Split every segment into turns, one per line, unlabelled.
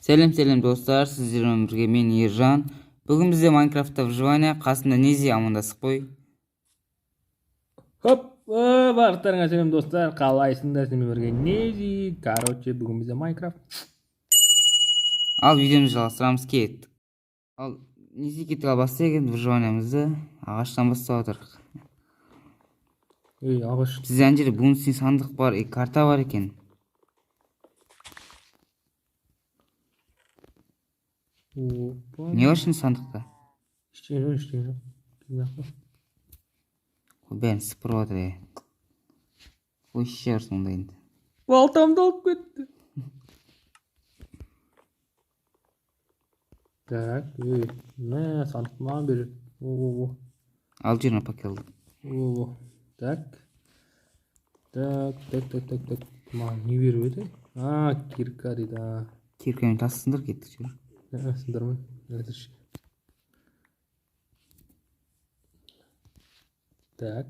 Selam dostlar, sizlerle birge men Ержан. Bugün bizde Minecraft'ta выживание, қасында Нези амандасып қой.
Hop, barıklarına selam dostlar. Қалайсыңдар сенімен бірге Нези. Короче, бүгін бізде Minecraft.
Ал видеомызды жалғастырамыз, кеттік. Ал Нези кетіп бастайық енді выживаниемізді. Ағаштан бастап отырық.
Ағаш.
Бізде ана жерде бонусный сандық бар, карта бар екен. Не бар şimdi сандықта?
Ештеңе жоқ.
Бәрін сыпырып отыр. Ой, шер сонда енді.
Балтамды алып кетті. Так, мә сандық маған береді.
Ал жеріне пакелді.
Так. Маған не беріп еді? Кирка дейді.
Киркамен тас сындыр кеттік жүр.
Сындырмын. Әзірше. Так.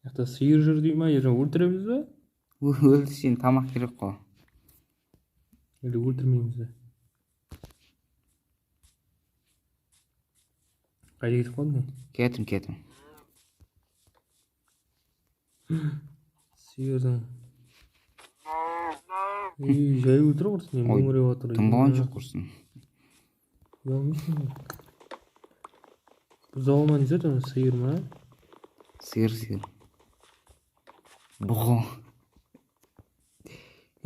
Яқта сиыр жүр дей ма? Ержан өлтіреміз бе?
Өлді сен тамақ керек қой.
Или өлтірмейміз бе? Қайда кетіп қалдың?
Кетім.
Сиырдың. Жай өлтіріп құрсын. Мөңіреп отыр.
Тынбаған жоқ құрсын.
Ұялмайсың. Бұзауыма не зат оны? Сиыр ма?
Сиыр. Бұғы.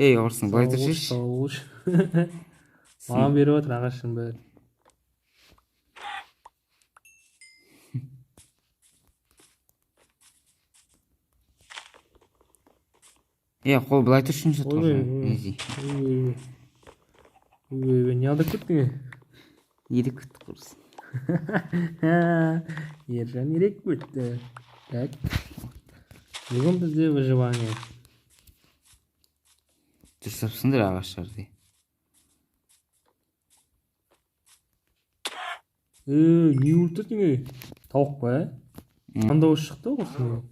Ей, құрсын, былай тұршыш.
Сауыш. Маған беріп отыр ағашын бәрі.
Қол былай тұршын жат құрсын.
Не алдық күттің?
Ерек күтті құрсын.
Ержан ерек күтті. Так. Бүгін бізде выживание.
Дұрсапсыңдар ағаштарды.
Не өлтірдің? Тауық па? Анда осы шықты құрсын.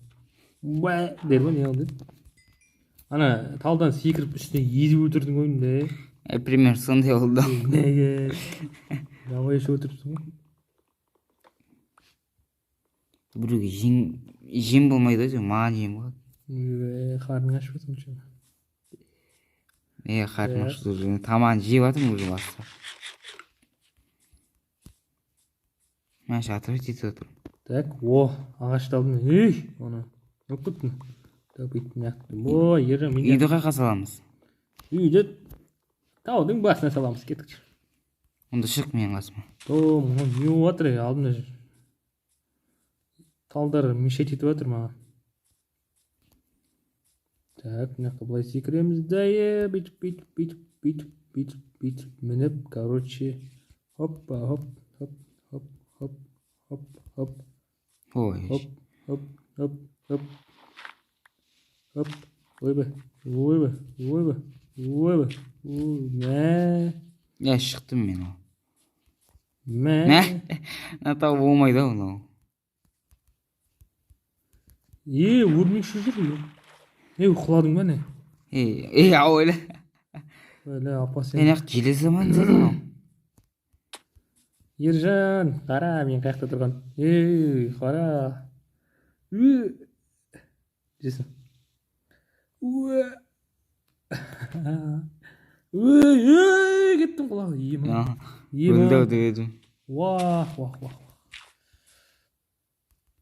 Дербі не алды? Ана талдан секіріп үстіне езіп өлтірдің ойымда.
Пример сондай oldu.
Неге? Давай еш өлтіріпсің ғой.
Біреуге жем болмайды ғой, маған жем болады.
Қарның ашып отырмын schon.
Қарның ашып отырмын. Тамағын жеп жатырмын уже бастап. Мен шатырып жетіп отырмын.
Так, ағашты алдым. Оны өп кеттің. Бүйтін яқтым. Ержан мен...
Үйді қайқа саламыз?
Үйді таудың басына саламыз, кеттік.
Онда шық менің қасыма.
Не отыр, алдымда жүр. Талдар мешет етіп отыр маған. Так, мына жаққа былай секіреміз да, бүйтіп мініп, короче, хоппа.
Ой.
Ойбай.
Я шықтым мен ол.
Мә.
Тау болмайды ол.
Өрмекші жүр. Ұқыладың ба не?
Ау өлі.
Апа сен.
Мен ақ желі заман деді.
Ержан, қара, мен қаяқта тұрған. Қара. Жесін. Кеттім құлағы.
Өлді өдім.
Вах.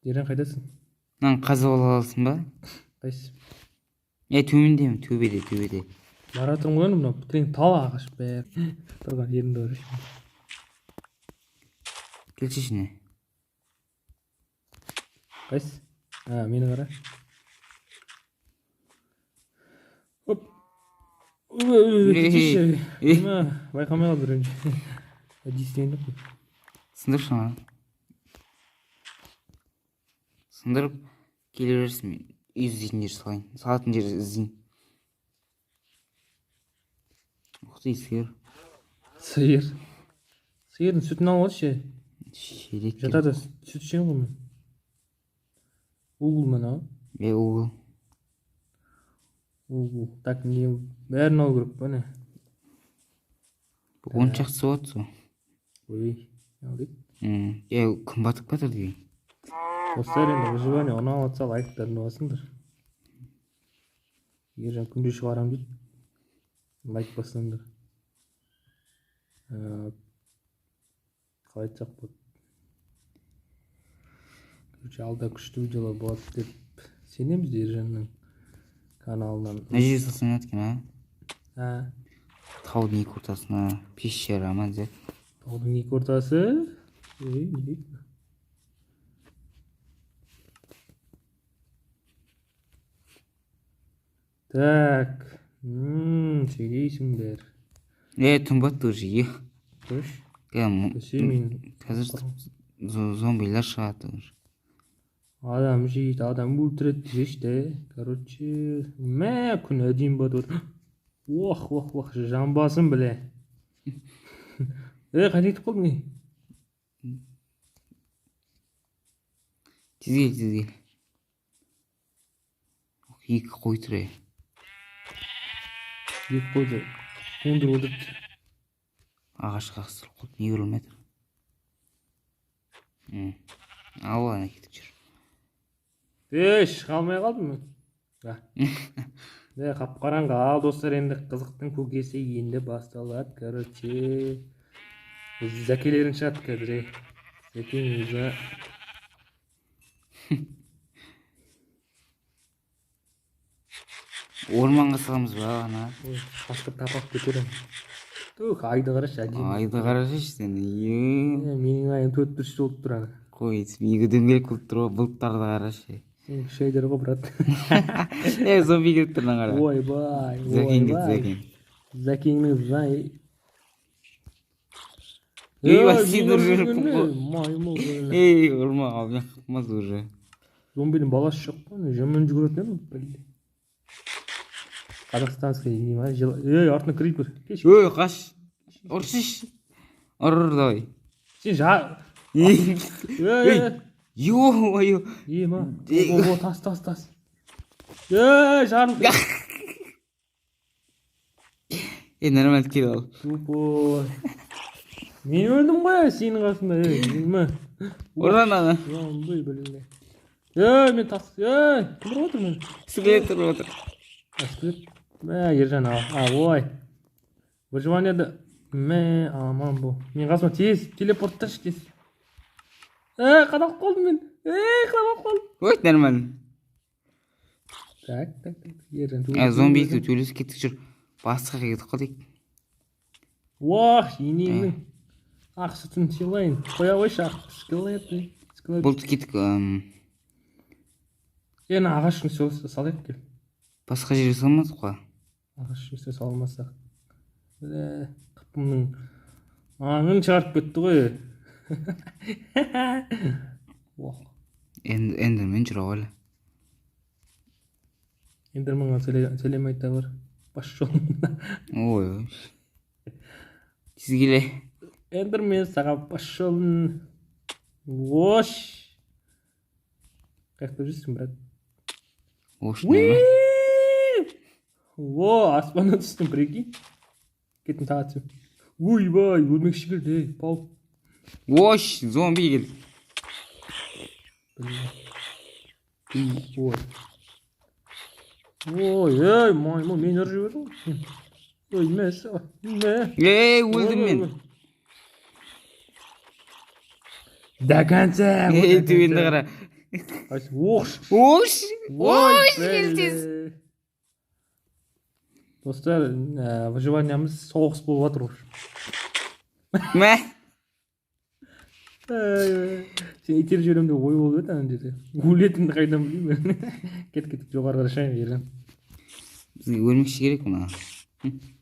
Ержан қайдасың?
Қазып аласың ба?
Қайсы?
Төмендемін, төбеде.
Бара тұрмын ғой, мына бітірен тал ағаш бәр. Тұрған жерінде бар.
Келшешіне.
Қайсы? Мені қара. Оп. Байқамай қалды бірінші. Әдейістен деп.
Сындыр шыңа. Сындырып келе бересің. Үй іздейтін жер салайын. Салатын жер іздейін. Ұқсай сиыр.
Сиырдың сүтін алып ше.
Шерек.
Жатады сүт ішемін ғой мен. Угыл мына.
Угыл.
Так, не бәрін алу керек па не?
Он жақсы болады сол.
Ой, ал дейді.
Күн батып жатыр деген.
Достар, енді выживание ұнап жатса лайктарын басыңдар. Ержан күнде шығарам дейді. Лайк басыңдар. Қалай айтсақ болады. Короче, алда күшті видеолар болады деп сенеміз Ержанның каналынан.
Мына жерге салсаң екен,
А?
Таудың екі ортасына пещера ма деді.
Таудың екі ортасы? Не дейді? Так. Сөйлейсіңдер.
Түн батты уже.
Көш?
Қазір
Мен
зомбилар шығады уже.
адам жейді, адам өлтіреді дешті. Короче, күн әдейін бат отыр. Ох, жамбасын біле. Қайда кетіп қалдың?
Тезгел. Екі қой тұр.
Екі қойды. Қондырып отырды.
Ағашқа қыстырып қойып, не көрілмей тұр. Ал, ана кетіп жүр.
Шыға алмай қалдым мен. Қап-қараңғы ал достар, енді қызықтың көкесі енді басталады. Короче, зәкелерін шығады қазір. Зәкеңізі.
Орманға саламыз ба, ана?
Қасқыр тапап көтерем. Түк, айды қарашы әдемі.
Айды қарашы сен.
Менің айым 4-3 болып тұр ана.
Қой, екі дөңгелек болып тұр, бұлттарды қарашы.
Сен кіші айдар ғой, брат.
Зомби келіп тұрдан қара.
Ойбай.
Зәкең келді, зәкең.
Зәкеңнің жай.
Сен уже
Маймыл.
ұрма, мен қыпмаз уже.
Зомбидің баласы жоқ қой, жаман жүгіретін еді, білді. Қазақстанский не ма? Артына крипер.
Қаш. Ұршыш. Ұрыр, давай.
Сен
Ё-моё.
Ма? Тас. Жарым.
Нормально келіп ал.
Тупой. Мен өлдім ғой, сенің қасында.
Ұран ана.
Мен тас. Кім отыр мен?
Скелет тұрып отыр.
Скелет? Ержан, ой. Выживанияда. Аман бұл. Мен қасыма тез, телепортташы тез. Қадалып қалдым мен.
Ой, нормально.
Так. Ержан.
Зомби екеу төлесіп кеттік жүр. Басқа кетіп қалдық.
Енеңнің ақ сүтін сыйлайын. Қоя қойшы ақ скелет.
Болды кеттік.
Ағашын салайық кел.
Басқа жерге салмадық қой.
Ағашын салмасақ. Қыпымның аңын шығарып кетті ғой.
Эндермен жүр ғой.
Эндерменға сәлем айта бар. Бас жолында.
Ой. Тезгеле.
Эндермен саған бас жолын. Ош. Қаяқта жүрсің, брат?
Ош, нормально.
Аспаннан түстім, прикинь. Кетін тағатсым. Ойбай, өлмекші келді, пау.
Ош, зомби келді.
Маймыл, мен ұрып жібердің. Өлмесі.
Өлдім мен.
Дәкәнсі.
Төбенді қара. Ош келсіз.
Достар, выживаниямыз соғыс болып жатыр.
Мә?
Сен итер жөнімде ой болып еді ана жерде. Өлетінді қайдан білеймін. Кет жоғары қарашайын Ержан.
Бізге өлмекші керек мұна.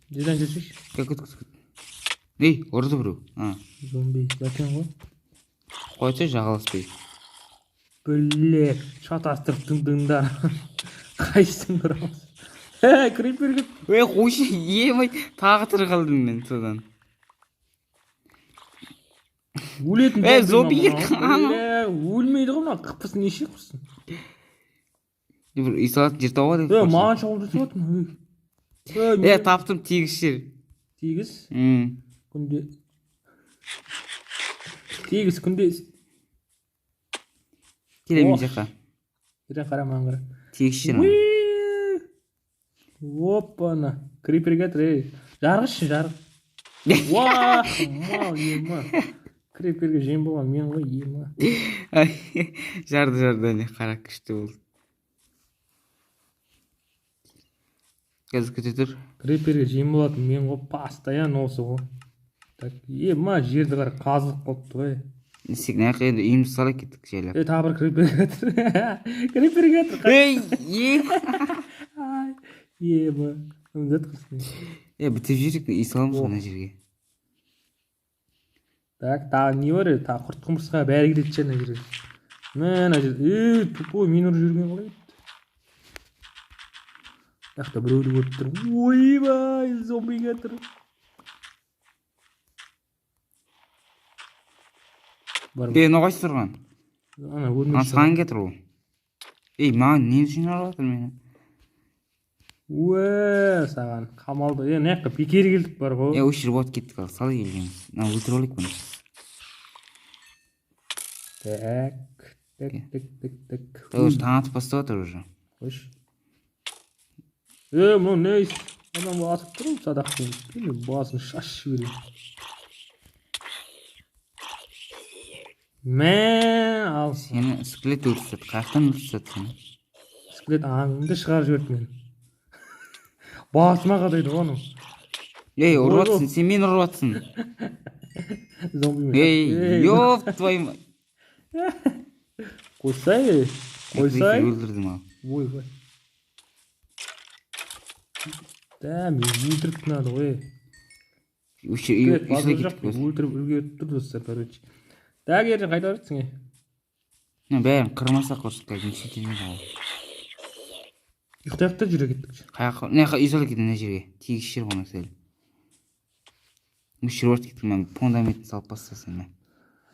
Жерден жүрсейші.
Көт. Ұрды біру.
Зомби, зәкен ғой.
Қойса жағаласпай.
Біле, шатастырып тыңдыңдар. Қайсың бұрамыз. Крипер кет.
Қойшы, емай, тағы тірі қалдым мен содан.
Өлетін
зомби келді.
Өлмейді ғой, қыпысын неше қыпысын.
Бір үй салатын жер тауға деп.
Маған шауып жүрсіп отырмын.
Таптым тегіс жер.
Тегіс? күнде. Тегіс күнде.
Келем жаққа.
Ертең қараман қара.
Тегіс жер.
Опана. Крипер кетір. Жарғызшы жарғы. Уа, мал ема. Криперге жем болған мен ғой ема.
Жарды не қара күшті болды. Қазір күте тұр.
Криперге жем болатын мен ғой постоянно осы ғой. Так, ема жерді қара қазылып қалыпты ғой.
Сек нәқы енді үйіміз сала кеттік жайлап.
Тағы бір крипер кетір. Крипер кетір. Ема. Үмдет қысың.
Бітіп жүрік үй саламыз ғана жерге.
Так, тағы не бар еді? Тағы құрт құмырсқа бәрі келетін жеріне жерге. Мына жерде. Тупой мен ұрып жүрген қалай еді? Жақта біреуді көріп тұр. Ойбай, зомби кетір.
Ноғайсы тұрған.
Ана өлмеш.
Саған кетір ол. Маған не үшін алып жатыр мені?
Саған қамалды. Нәққа бекер келдік бар ғой.
Өшір бот кеттік ал. Салы келгеніміз. Өлтір олайық бұны.
Так.
Уже таң атып бастап отыр уже.
Қойш. Мынау не іс? Адам атып тұрым садақпен. Басын шашып берейін. Ал.
Сені скелет өлтірсет. Қаяқтан өлтірсет сені?
Скелет аңыңды шығар жіберді мен. Басыма қадайды оның.
Ұрып атсың, сен мен ұрып атсың.
Зомби.
Ёп, твою мать.
Қойсай.
Өлтірдім ал.
Ойбай. Да, мен өлтіріп тұнады ғой. Өлтіріп үлгеріп тұр достар, короче. Так, ертең қайда баратсың?
Бәрін қырмасақ құрсын, кәдім шетелмейді ғой.
Ұйықтаяқта жүре кеттік.
Үй сала кеттім мына жерге. Тегіс жер ғана сәл. Мүшір өрт кеттім, мен фундаментін салып бастасың.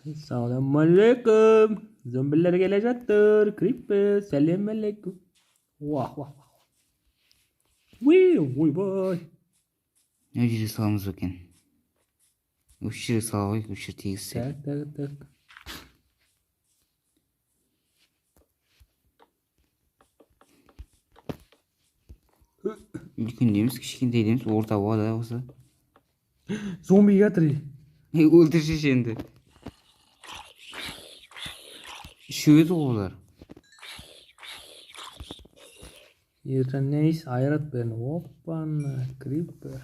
Ассалаумалейкум. Зомбилер келе жатыр. Крипер, сәлем алейкум. Уах. Ойбай.
Өй жерге саламыз екен. Өш жерге сала қойық, өш жер тегіс сәл.
Так.
Үлкен дейміз, кішкентай дейміз, орта болады осы.
Зомби кетір.
Өлтірші енді. Шөйді ғой олар.
Ертең нейс айрат бәрін. Оппана, крипер.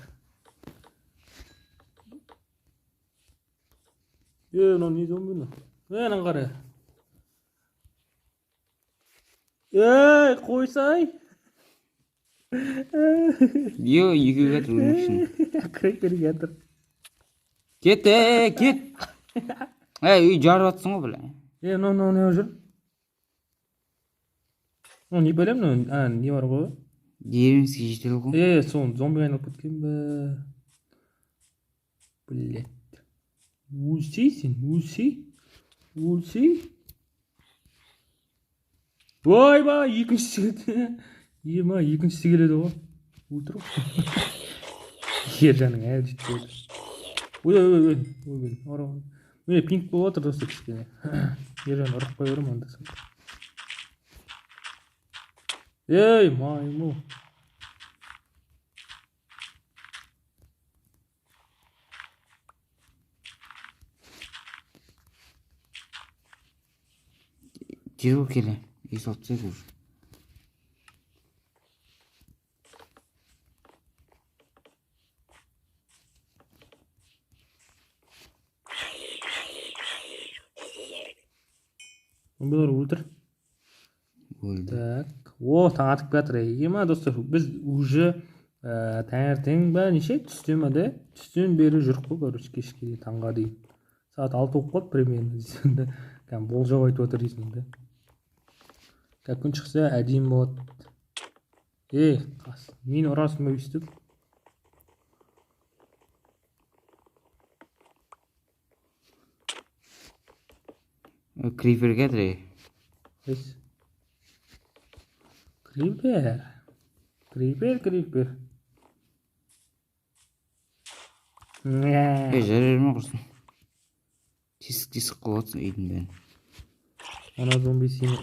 Мынау не зомбині? Нан қара. Қойсай.
Екі кетір өлмекшін.
Крипер кетір.
Кет. Үй жарып атсың ғой біле.
Мынау не жүр? Не білем, не бар ғой?
Дерімізге жетел ғой.
Соны зомби айналып кеткен бі. Блядь. Өлсейсің, өлсей. Ойбай, екіншісі келеді. Екіншісі келеді ғой. Өлтір ғой. Ержанның әлі жетпеді. Ой, пинк болып отыр достар кішкене. Ержан ұрып қой өрім анда сәл. Маймыл.
Тез бол келе. Үй салып тастайық уже.
Зомбилар өлтір.
Өлді.
Так. Таң атып кетір. Ема достар, біз уже таңертең бә неше? Түстен бе? Түстен бері жүріп қой, короче, кешке дейін таңға дейін. Сағат 6 болып қалды примерно. Болжау айтып отыр дейсің да. Күн шықса әдейім болады. Мен ұрасың ба өйстіп?
Крипер кетір.
Крипер.
жарай берме құрсын. Тесік қылып отырсын үйдің бәрін.
Ана зомби сені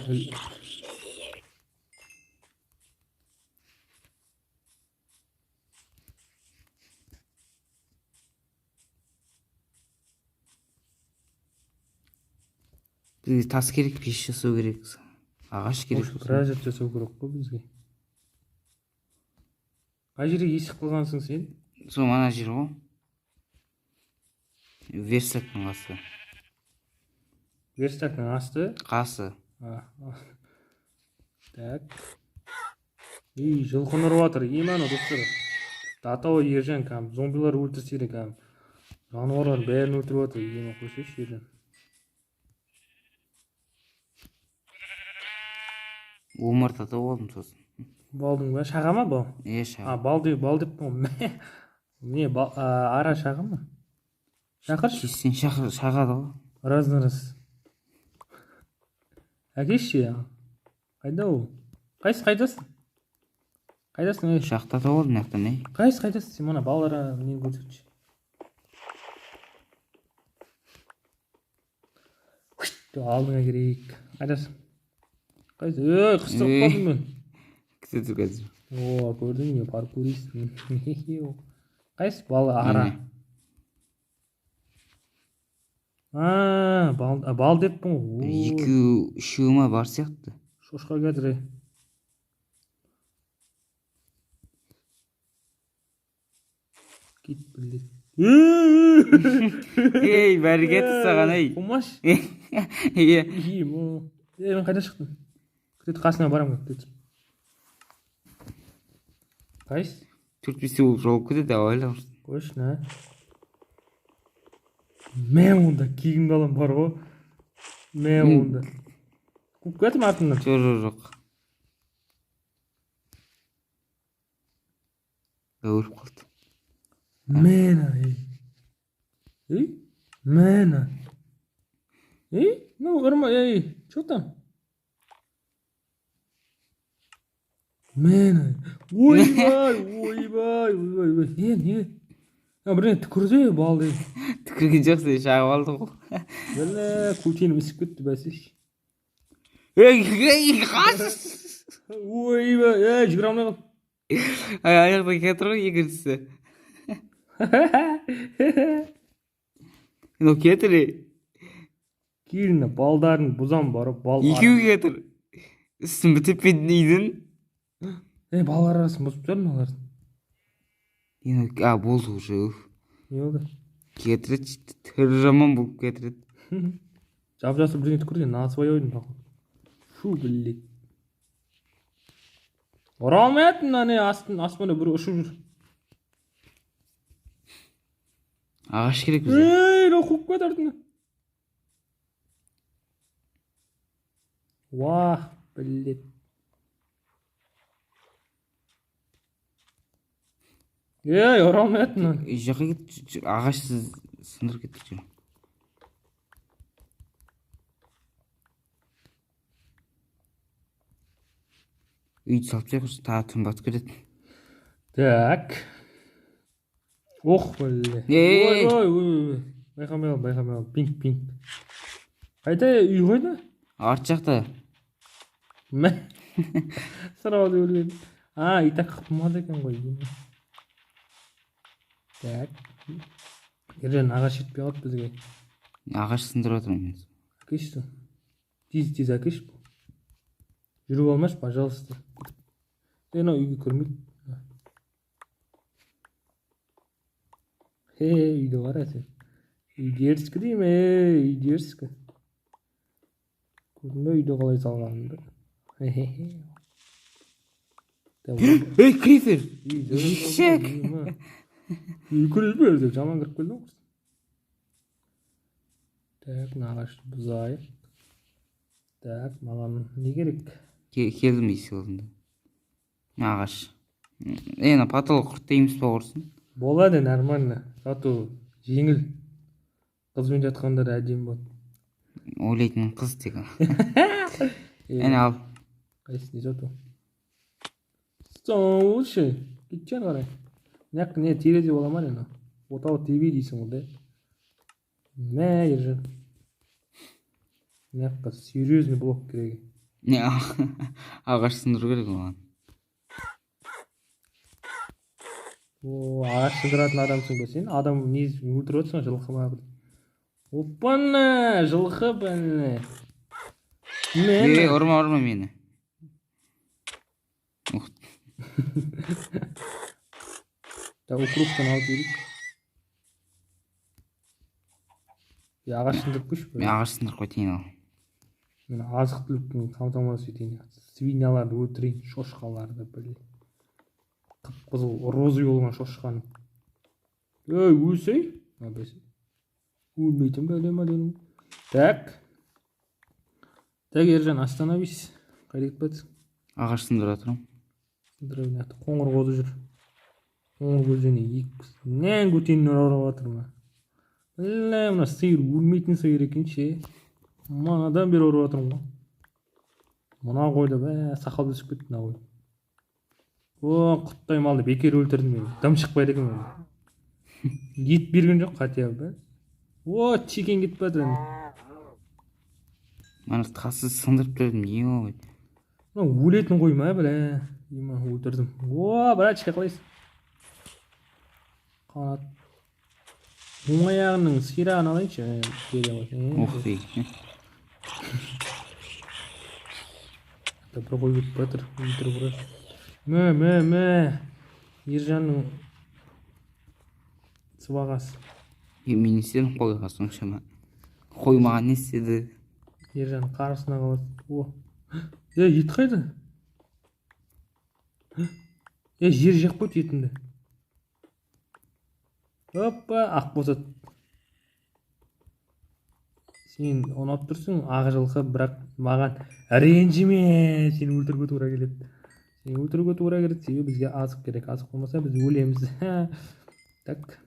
Бізге тас керек, пеш жасау керек, ағаш керек.
қаражат жасау керек қой бізге. Қай жерге есік қылғансың сен?
Сол мана жер ғой. Верстактың қасы.
Верстактың асты?
Қасы.
Так. Жылқыны ұрып жатыр. Ана достар. Атауы ержан кәм. Зомбилар өлтірсе керек кәм. Жануарлар бәрін өлтіріп жатыр. Ема қойсайшы ержан.
Омартада болдым сосын.
Балдың ба? Шаға ма бал?
Шаға.
Бал деп не, ара шаға ма? Шақыршы.
Сен шағады ғой.
Раз. Әкешші я. Қайда ол? Қайдасың? Қайдасың?
Шақтада болдым яқтан,
Қайдасың? Сен мана балалара нені көрсетші. Алдыңа керек. Қайдасың? Қыстырып қалдым мен.
Күтеді қазір.
Көрдің не, паркурист. Қайсы? Бал ара. Бал деппін ғой.
Үшеуі ма бар сияқты.
Шошқа кәдірі. Кет білді.
Бәрі кетті саған,
Қомаш?
Мен
қайда шықтым? Күтеді қасына барам көптеді. Қайсы?
4-5 болып жолып кетеді, ойлам.
Қойшына. Мен онда кегімді алам бар ғой. Мен онда. Қуып кетім артымнан.
Жоқ. Өліп қалды.
Мена, Мена. Ну, ұрма, что там? Мена. Ойбай. Не? Біріне түкірді балды.
Түкірген жоқсы, шағып алды ғой.
Білі, көтенім ісіп кетті бәсеш.
Қас!
Ойбай, жүгір алмай қал.
Аяқта кетір ғой, екіншісі. Но кетір.
Келіні балдарын бұзам барып,
екеуі кетір. Үстін бітіп бетін үйдің.
Балалар арасын бұзып тұрмын олардың.
Болды уже.
Не болды?
Кетіреді, түрі жаман болып кетіреді.
Жап-жасып бірдеңе түкірген, на свой ойын бақыл. Шу, білек. Ора алмайтын, аспанда бір ұшып жүр.
Ағаш керек бізде.
Қуып кет артына. Вах, білек. Ора алмайтын.
Жаққа кет, ағашсыз сындыр кетті жүр. Үйді салып жайқыршы, тағы түн батып кетеді.
Так. Ох, біле. Ой. Байқамай ал. Пинк. Қайда үй қойды?
Арт жақта.
Сұрауды өлген. Итак қыпмады екен ғой. Так. Ержан ағаш жетпей қалды бізге.
Ағаш сындырып отырмын мен.
Әкешті. Тез әкеш. Жүріп алмаш, пожалуйста. Үйге көрмейді. Үйді қара сен. Үйдерскі дейм, үйдерскі. Көрдің бе үйді қалай салғанымды?
Крифер! Ешек!
Көріп деп жаман кіріп келді ғой. Так, нағашты бұзайық. Так, маған не керек?
Келдім есік алдында. Ағаш. Потолок құртты емес па құрсын?
Болады, нормально. Зато жеңіл. Қызбен жатқандар әдем болады.
Ойлайтын қыз тек. Ал.
Қайсы не зато? Лучше. Кетчен қарай. Не терезе бола ма не? отау тибей дейсің ғой да. Мә ержан. Мына жаққа серьезный блок керек.
Не ағаш сындыру керек оған.
О, ағаш сыдыратын адамсың ба сен? Адам не өлтіріп отырсың жылқы ма? Опана, жылқы бәле.
Ұрма мені.
Да, укруптан алып жіберейік. Ағаш сындырып қойшы.
Мен ағаш сындырып қойтайын ал.
Мен азық түліктің қамтамасыз етейін. Свиньяларды өлтірейін, шошқаларды біле. Қып-қызыл розы болған шошқаны. Ей, өлсей? Өлмейтін бәле мәленің. Так, Ержан, остановись. Қайда кетіп жатсың?
Ағаш сындыра тұрмын.
Сындырайын, қоңыр қозы жүр. Қоңыр көзден нән көтенін ұрып жатыр ма? Біле, мына сиыр өлмейтін сиыр екен ше. Манадан бері ұрып жатырмын ғой. Мына қойды сақал өсіп кетті мына қой. О, құттай малды бекер өлтірдім мен. Дым шықпайды екен мен. Ет берген жоқ хотя бы. О, чекен кетіп жатыр енді.
Мана тассыз сындырып бердім, не ғой.
Өлетін қой ма біле. Ема өлтірдім. О, братчика қалайсың? Қанат. Оң аяғының сирағын алайыншы.
Ух дей.
Бір қой кетіп жатыр. Өлтіріп ұрады. Мә. Ержанның сыбағасы.
Мен не істедім қойға соншама? Қой маған не істеді?
Ержанның қарысына қалады. О, ет қайда? Жер жеп қойды етінді. Опа, ақ босат. Сен ұнап тұрсың, ақ жылқы, бірақ маған ренжіме. Сені өлтіруге тура келеді. Себебі бізге азық керек. Азық болмаса біз өлеміз. Так.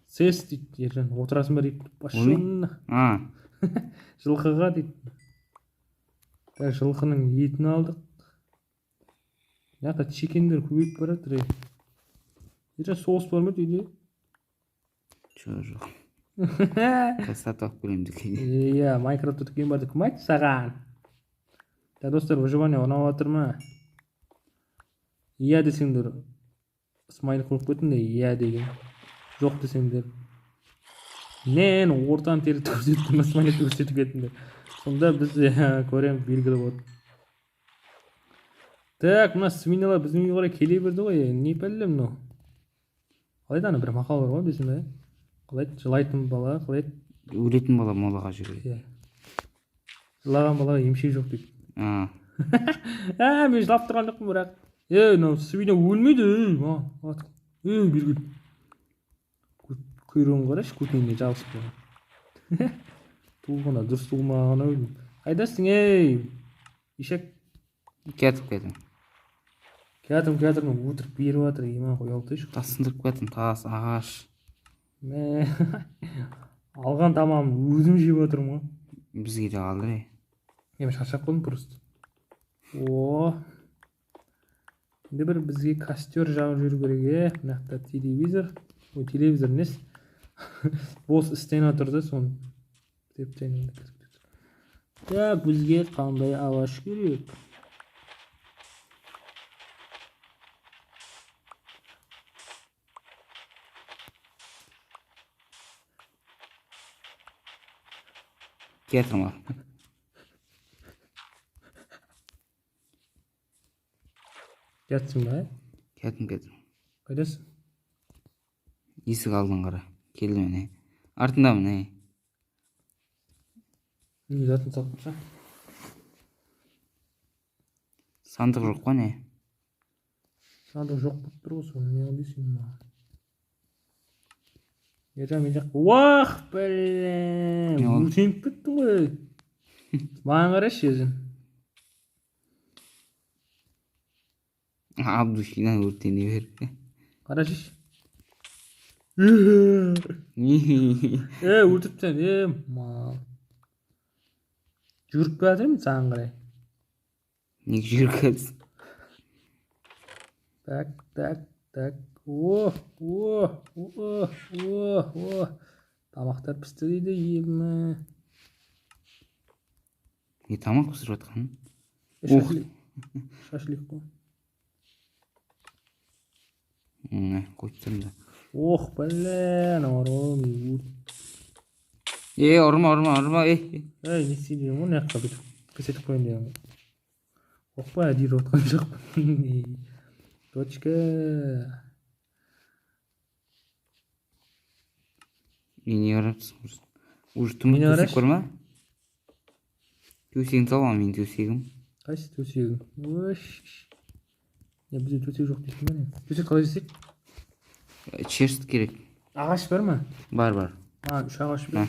Сес дейді Ержан. Отырасың ба дейді. Пашын. Жылқыға дейді. Жылқының етін алдық. Яқта чекендер көбейіп баратыр. Ержан, соғыс бар ма дейді?
Жоқ. Сатып алып келемін дүкенге.
Иә, Майнкрафтта дүкен бар деп кім айтты саған? Достар, выживание ұнап жатыр ма? Иә десеңдер смайлик қойып қойдым да, иә деген. Жоқ десеңдер мен ортан тері көрсеттім, смайлик көрсетіп кеттіңдер. Сонда біз көреміз, белгілі болады. Так, мына свиньялар біздің үйге қарай келе берді ғой. Не пәле мынау? Қалайда ана бір мақал бар ғой дейсің бе? Қалайды, жылайтын бала, қалайды?
Өлетін бала молаға жүреді.
Жылаған балаға емшек жоқ дейді. Мен жылап тұрған жоқпын бірақ. Мынау свинья өлмейді. Бергін. Құйрығын қарашы, көтеніне жабысып қойған. Туылғанда дұрыс туылмағаны өлдім. Қайдасың, ешек?
Кетіп.
Кәдім өтіріп беріп жатыр. Ема қой алтайшы.
Тас сындырып кеттім, тас, ағаш.
Алған тамамын өзім жеп отырмын ғой.
Бізге де қалдыр.
Мен шаршап қалдым просто. О, енді бір бізге костер жағып жүру керек. Мына жақта телевизор. Ой, телевизор несі? Бос істен отырды, соны септен. Так, бізге қандай ағаш керек?
Кетім ал.
Кетсің ба?
Кетім.
Қайдасың?
Есік алдын қара. Келді мен. Артындамын.
Не затын сатпаша?
Сандық жоқ қой не?
Сандық жоқ болып тұр ғой, соны не қылдайсың ма? Ержан, мен жаққа. Уах, бәлем. Өлсеніп кеттің ғой. Маған қарашы, Ержан.
Абдушинан өртене бер.
Қарашы. Өлтіріпсен, мал. Жүріп келатырмын саған қарай.
Неге жүріп келатсың?
Так. О. Тамақтар пісті дейді елімі.
Не тамақ пісіріп жатқан?
Шашлик қой.
Қойып тұрмын да.
Ох, блин, ором.
Ұрма,
Ей, не істеймін, оны яққа бүйтіп көрсетіп қойын деген. Оқпа, әдейі отқан жоқпын. Точка.
Не қарапсың? Уже түнгі
Мені
төсек
қарашы.
бар ма? Төсегін саламын мен төсегім.
Қайсы төсегің? Не, бізде төсек жоқ дейсің бе не? Төсек қалай жасайық?
Черст керек.
Ағаш бар ма?
Бар.
Үш ағаш бар.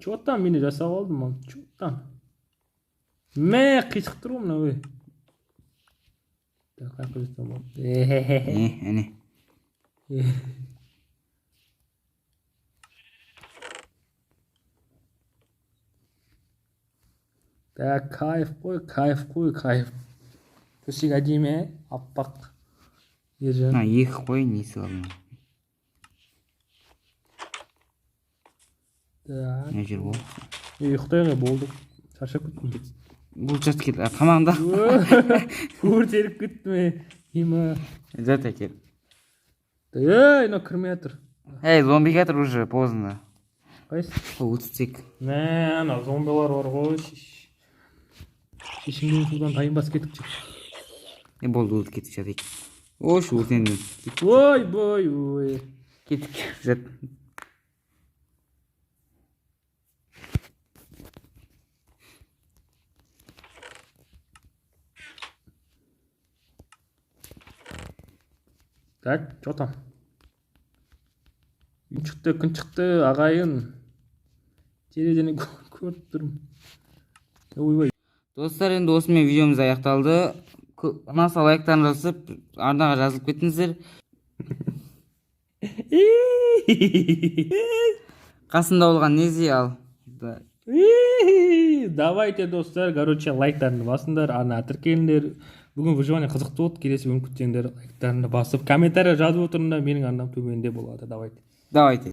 Чоттан мені жасап алдым ал. Чоттан. Қисық тұр ғой мына ой. Қайқы жасап алдым.
Әне.
Кайф қой. Төсек әдемі, аппақ. Ержан.
Екі қой несі қалды. Не жер бол?
Ұйықтайға болдық. Шаршап кеттім.
Бұл жат кет. Тамағында.
Өртеліп кеттім. Ема.
Жат әкел.
Мына кірмей жатыр.
Зомби жатыр уже поздно.
Қайсы?
Өтсек.
Ана зомбилар бар ғой. Шешінген судан тайынбас кетіп жүр.
Болды өтіп кетіп жатайық. Ош өртенді.
Ой.
Кетіп жат.
Так, что там? Күн шықты, ағайын. Терезені көріп тұрмын. Ойбай.
Достар, енді осымен видеомыз аяқталды. Ұнаса лайктарын жасып, арнаға жазылып кетіңіздер. Қасында болған нези ал.
Давайте, достар, лайктарыңды басыңдар, арнаға тіркеліңдер. Бүгін выживание қызықты болды. Келесі күн күтсеңдер, лайктарыңды басып, комментария жазып отырыңдар, менің арнам төменде болады. Давайте.